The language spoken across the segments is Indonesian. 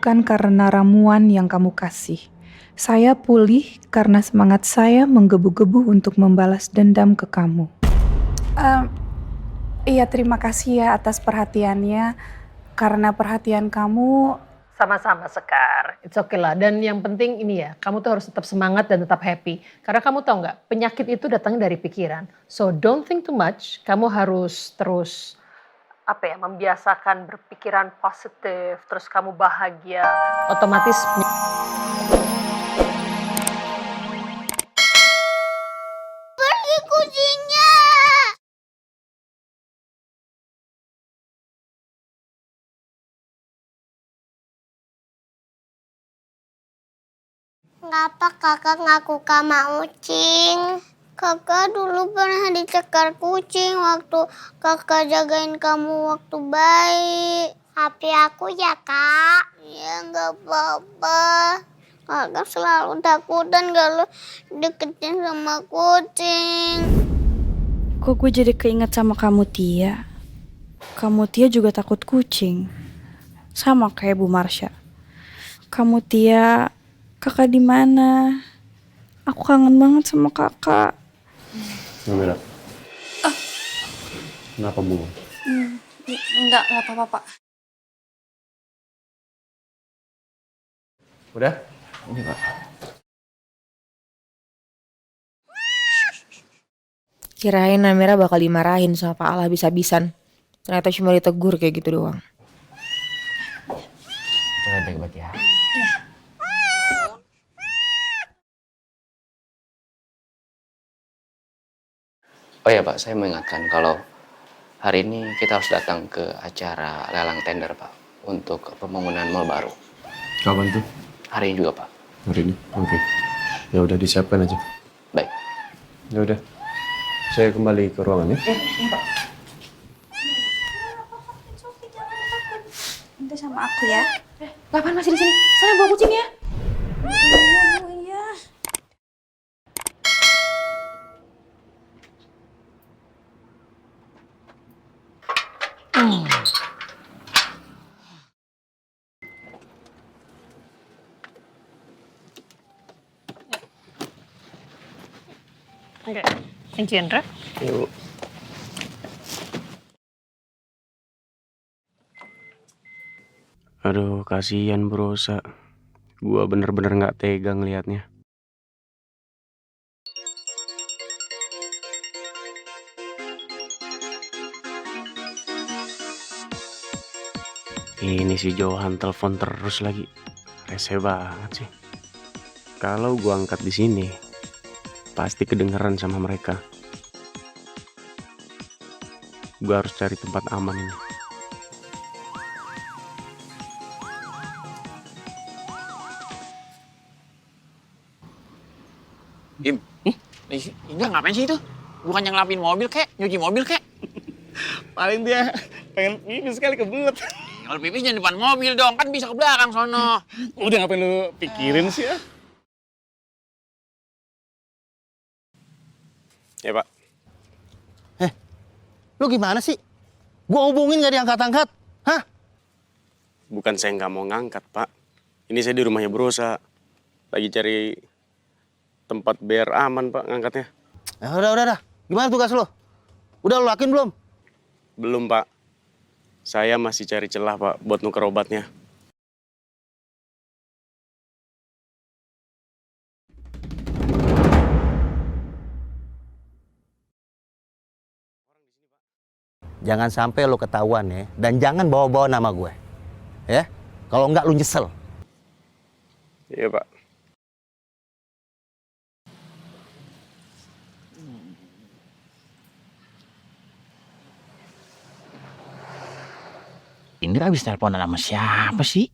bukan karena ramuan yang kamu kasih. Saya pulih karena semangat saya menggebu-gebu untuk membalas dendam ke kamu. Iya, terima kasih ya atas perhatiannya. Karena perhatian kamu... Sama-sama Sekar, it's okay lah. Dan yang penting ini ya, kamu tuh harus tetap semangat dan tetap happy. Karena kamu tahu nggak, penyakit itu datang dari pikiran. So don't think too much, kamu harus terus membiasakan berpikiran positif, terus kamu bahagia, otomatis. Pergi kucingnya. Ngapa kakak ngaku sama kucing? Kakak dulu pernah dicekal kucing waktu kakak jagain kamu waktu bayi. Tapi aku ya kak. Ya nggak apa-apa. Kakak selalu takutan kalau deketin sama kucing. Kok gue jadi keinget sama kamu Tia? Kamu Tia juga takut kucing. Sama kayak Bu Marsha. Kamu Tia, kakak di mana? Aku kangen banget sama kakak. Namira. Kenapa bunga? Enggak apa-apa, Pak. Udah? Ini Pak. Kirain Namira bakal dimarahin sama Pak Al habis-habisan. Ternyata cuma ditegur kayak gitu doang. Jangan baik-baik ya. Oh ya Pak, saya mengingatkan kalau hari ini kita harus datang ke acara lelang tender Pak untuk pembangunan mall baru. Kapan tuh? Hari ini juga Pak. Hari ini? Oke. Ya udah disiapkan aja. Baik. Ya udah. Saya kembali ke ruangan ya. Iya, Pak. Nanti sama aku ya. Kapan masih di sini? Sana bawa kucingnya. Iya, Bu, iya. Oke, thank you Indra. Yuk. Aduh, kasihan Bro Rosa. Gua bener-bener nggak tega ngelihatnya. Ini si Johan telepon terus lagi. Rese banget sih. Kalau gua angkat di sini, pasti kedengeran sama mereka. Gua harus cari tempat aman ini. Im, Indra ngapain sih itu? Bukannya ngelapin mobil kek, nyuci mobil kek? Paling dia pengen pipis sekali kebelet. Kalau pipis jangan depan mobil dong, kan bisa ke belakang sono. Udah ngapain lu pikirin sih ya? Ya Pak. Lu gimana sih? Gua hubungin gak diangkat-angkat? Hah? Bukan saya nggak mau ngangkat Pak. Ini saya di rumahnya Bro Rosa. Lagi cari tempat biar aman Pak ngangkatnya. Ya udah. Gimana tugas lu? Udah lu lakuin belum? Belum Pak. Saya masih cari celah Pak buat nuker obatnya. Jangan sampai lu ketahuan ya. Dan jangan bawa-bawa nama gue. Ya? Kalau enggak lu nyesel. Iya Pak. Indra habis teleponan sama siapa sih?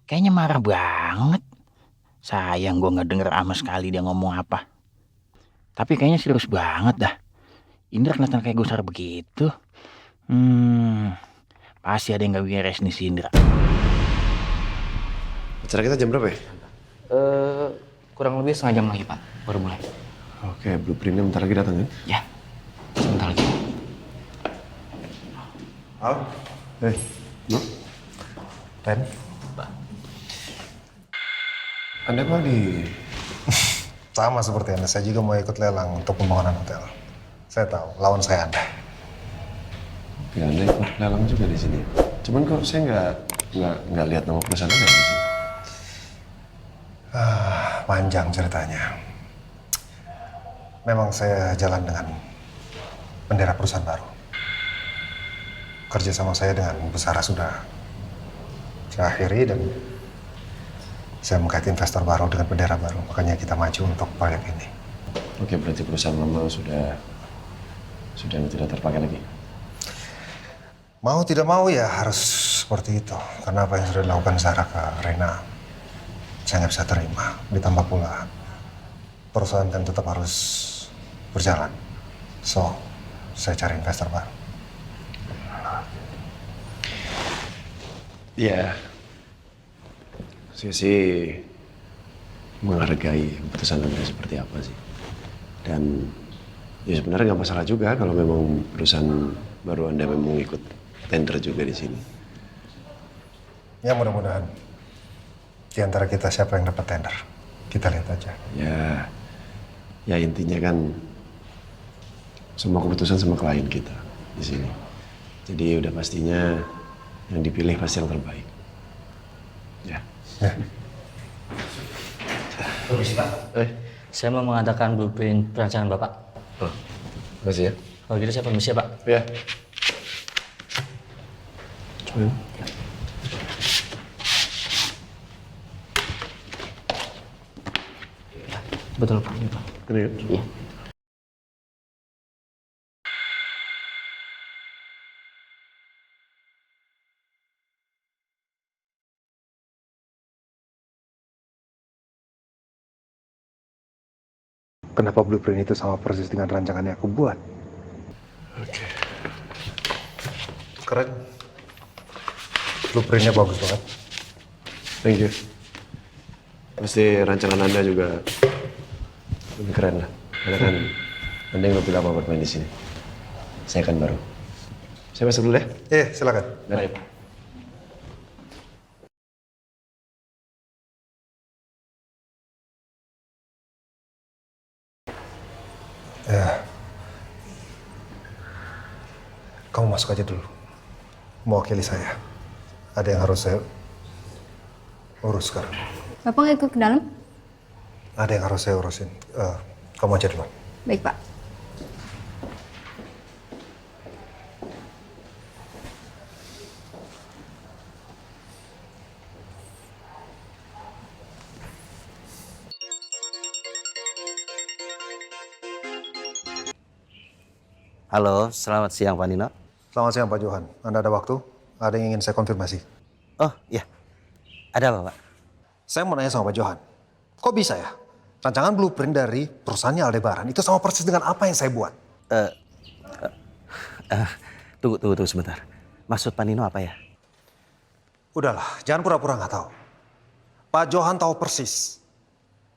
Kayaknya marah banget. Sayang gue nggak denger sama sekali dia ngomong apa. Tapi kayaknya serius banget dah. Indra kelihatan kayak gusar begitu. Pasti ada yang gak beres nih si Indra. Acara kita jam berapa ya? Kurang lebih setengah jam lagi Pak, baru mulai. Oke, blueprintnya bentar lagi datang ya? Ya, sebentar lagi. Al? No? Ren? Anda mau di... Sama seperti Anda, saya juga mau ikut lelang untuk pembangunan hotel. Saya tahu, lawan saya Anda. Oke, Anda ikut lelang juga di sini. Cuman kok saya nggak lihat nama perusahaan Anda di sini. Panjang ceritanya. Memang saya jalan dengan bendera perusahaan baru. Kerja sama saya dengan Bu Sarah sudah saya akhiri dan saya mengkait investor baru dengan bendera baru. Makanya kita maju untuk proyek ini. Oke, berarti perusahaan lama sudah tidak terpakai lagi. Mau tidak mau ya harus seperti itu. Karena apa yang sudah dilakukan Sarah ke Rena, saya nggak bisa terima. Ditambah pula perusahaan kan tetap harus berjalan. So, saya cari investor baru. Ya, saya sih menghargai keputusan Anda seperti apa sih. Dan ya sebenarnya nggak masalah juga kalau memang perusahaan baru Anda memang ikut tender juga di sini. Ya mudah-mudahan di antara kita siapa yang dapat tender. Kita lihat aja. Ya intinya kan semua keputusan sama klien kita di sini. Jadi udah pastinya yang dipilih pasti yang terbaik. Ya. Permisi Pak. Saya mau mengadakan blueprint perancangan Bapak. Oh, makasih ya. Kalau gitu saya permisi ya Pak. Ya. Coba. Betul Pak. Ini Pak. Iya. Kenapa blueprint itu sama persis dengan rancangan yang aku buat? Oke. Keren. Blueprintnya bagus banget. Thank you. Pasti rancangan Anda juga lebih keren lah. Karena kan Anda yang lebih lama bermain di sini. Saya kan baru. Saya masuk dulu ya. Silakan. Baik. Ya. Kamu masuk aja dulu. Mewakili saya. Ada yang harus saya urus sekarang. Bapak nggak ikut ke dalam? Ada yang harus saya urusin. Kamu aja duluan. Baik, Pak. Halo, selamat siang Pak Nino. Selamat siang Pak Johan. Anda ada waktu? Ada yang ingin saya konfirmasi? Oh iya, ada apa Pak? Saya mau nanya sama Pak Johan. Kok bisa ya? Rancangan blueprint dari perusahaannya Aldebaran itu sama persis dengan apa yang saya buat. Tunggu sebentar. Maksud Pak Nino apa ya? Udahlah, jangan pura-pura nggak tahu. Pak Johan tahu persis.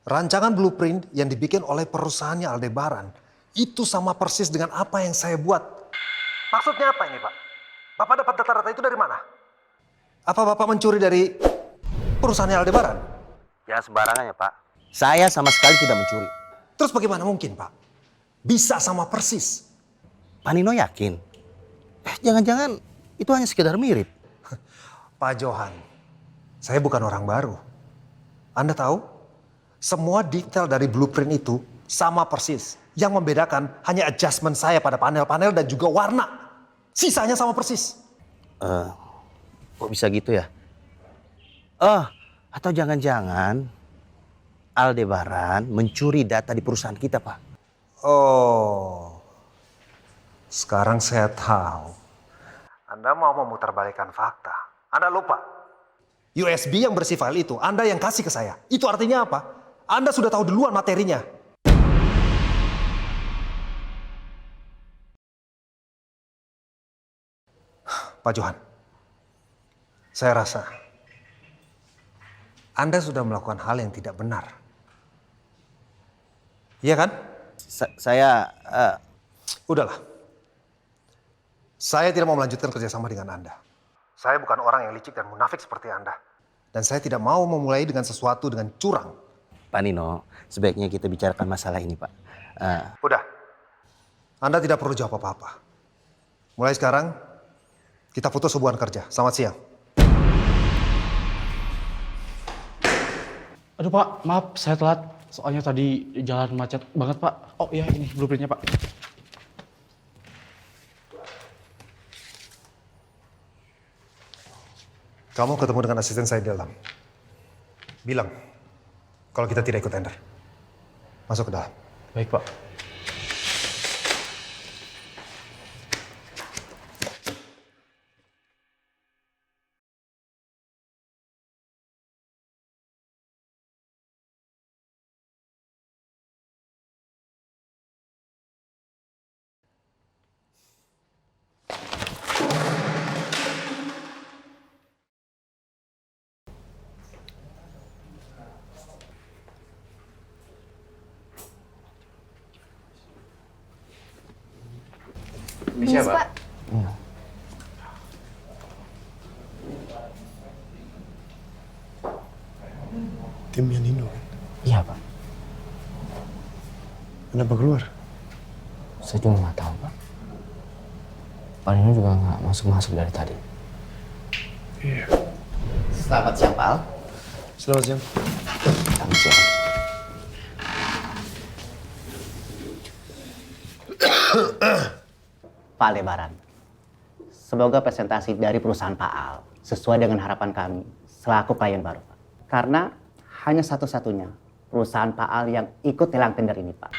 Rancangan blueprint yang dibikin oleh perusahaannya Aldebaran itu sama persis dengan apa yang saya buat. Maksudnya apa ini, Pak? Bapak dapat data-data itu dari mana? Apa Bapak mencuri dari perusahaannya Aldebaran? Jangan sembarangan ya Pak. Saya sama sekali tidak mencuri. Terus bagaimana mungkin, Pak? Bisa sama persis. Pak Nino yakin? Jangan-jangan itu hanya sekedar mirip. Pak Johan, saya bukan orang baru. Anda tahu? Semua detail dari blueprint itu sama persis. Yang membedakan hanya adjustment saya pada panel-panel dan juga warna. Sisanya sama persis. Kok bisa gitu ya? Atau jangan-jangan Aldebaran mencuri data di perusahaan kita, Pak. Oh, sekarang saya tahu. Anda mau memutarbalikkan fakta. Anda lupa. USB yang bersih file itu Anda yang kasih ke saya. Itu artinya apa? Anda sudah tahu duluan materinya. Pak Johan, saya rasa Anda sudah melakukan hal yang tidak benar. Iya kan? Udahlah. Saya tidak mau melanjutkan kerjasama dengan Anda. Saya bukan orang yang licik dan munafik seperti Anda. Dan saya tidak mau memulai dengan sesuatu dengan curang. Pak Nino, sebaiknya kita bicarakan masalah ini, Pak. Udah. Anda tidak perlu jawab apa-apa. Mulai sekarang, kita putus hubungan kerja. Selamat siang. Aduh Pak, maaf saya telat. Soalnya tadi jalan macet banget Pak. Oh iya ini blueprintnya Pak. Kamu ketemu dengan asisten saya di dalam. Bilang kalau kita tidak ikut tender. Masuk ke dalam. Baik Pak. Ini siapa? Timnya Nino kan? Iya Pak. Kenapa keluar? Saya juga nggak tahu Pak. Pak Nino juga nggak masuk dari tadi. Iya. Selamat siang, Pak Al. Selamat siang. Selamat siang. Pak Aldebaran, semoga presentasi dari perusahaan Pak Al sesuai dengan harapan kami selaku klien baru, Pak. Karena hanya satu-satunya perusahaan Pak Al yang ikut lelang tender ini, Pak.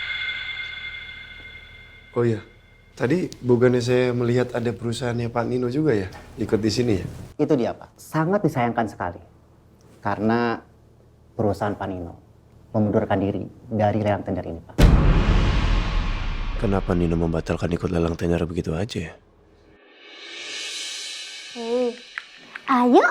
Oh iya, tadi bukannya saya melihat ada perusahaannya Pak Nino juga ya ikut di sini ya? Itu dia, Pak. Sangat disayangkan sekali. Karena perusahaan Pak Nino mengundurkan diri dari lelang tender ini, Pak. Kenapa Nino membatalkan ikut lelang tender begitu aja ya? Ayo,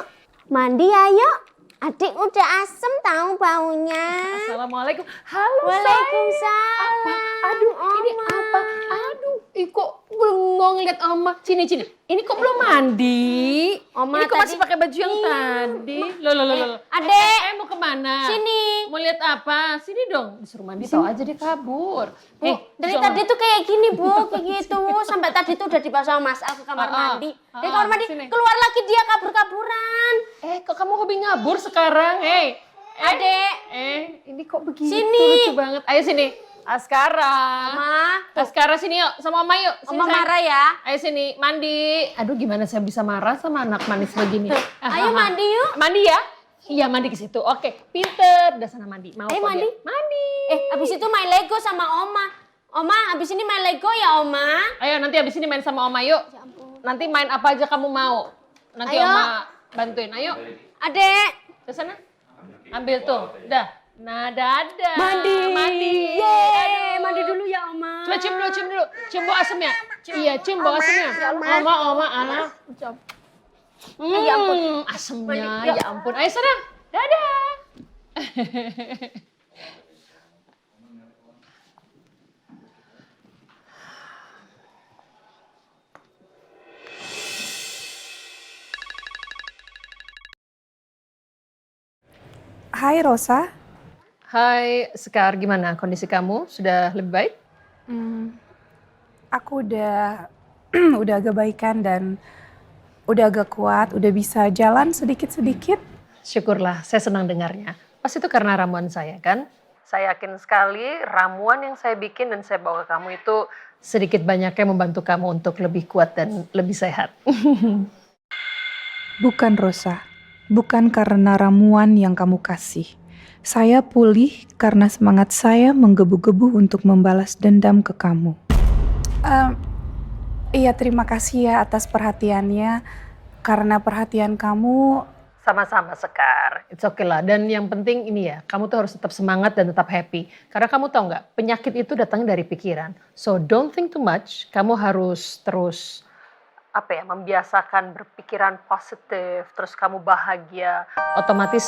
mandi ayo. Adik udah asem tahu baunya. Assalamualaikum. Halo Waalaikumsalam. sayang. Aduh, ini apa? Aduh, kok bengong lihat Oma. Sini. Ini kok belum mandi? Oma ini kok masih tadi- pakai baju yang tadi? Loh. Adek. Mau kemana? Sini. Mau lihat apa? Sini dong. Disuruh mandi tahu aja dia kabur. Bu, dari tadi tuh kayak gini Bu, kayak gitu. Sampai tadi tuh udah dibawa sama Mas Al ke kamar mandi. Dari kamar mandi, sini. keluar lagi dia kabur-kaburan. Kok kamu hobi ngabur sekarang? Adek. Ini kok begitu? Sini. Lucu banget. Ayo sini. Askara. Ma. Askara sini yuk, sama Oma yuk. Sini, Oma sayang. marah ya. Ayo sini, mandi. Aduh, gimana saya bisa marah sama anak manis begini? Ayo mandi yuk. Mandi ya? Iya, mandi ke situ. Oke, pinter. Udah sana mandi. Mau Ayo kok mandi. dia? Mandi. Abis itu main Lego sama Oma. Oma, abis ini main Lego ya Oma. Ayo nanti abis ini main sama Oma yuk. Nanti main apa aja kamu mau. Nanti Ayo. Oma bantuin. Ayo. Adek. Ke sana. Ambil tuh. Udah. Nah, dadah. Mandi. Mandi. Yeay, mandi dulu ya Oma. Coba cium dulu. Cium bau asemnya. Iya, cium bau asemnya. Oma, anak. Ya ampun. Asemnya. Ya ampun. Ayo sana. Dadah. Hai Rosa. Hai, Sekar. Gimana kondisi kamu? Sudah lebih baik? Aku udah udah agak baikan dan udah agak kuat, udah bisa jalan sedikit-sedikit. Syukurlah, saya senang dengarnya. Pas itu karena ramuan saya kan? Saya yakin sekali ramuan yang saya bikin dan saya bawa ke kamu itu sedikit banyaknya membantu kamu untuk lebih kuat dan lebih sehat. Bukan Rosa, bukan karena ramuan yang kamu kasih. Saya pulih karena semangat saya menggebu-gebu untuk membalas dendam ke kamu. Iya, terima kasih ya atas perhatiannya. Karena perhatian kamu. Sama-sama Sekar, it's okay lah. Dan yang penting ini ya, kamu tuh harus tetap semangat dan tetap happy. Karena kamu tahu nggak, penyakit itu datangnya dari pikiran. So don't think too much, kamu harus terus membiasakan berpikiran positif, terus kamu bahagia, otomatis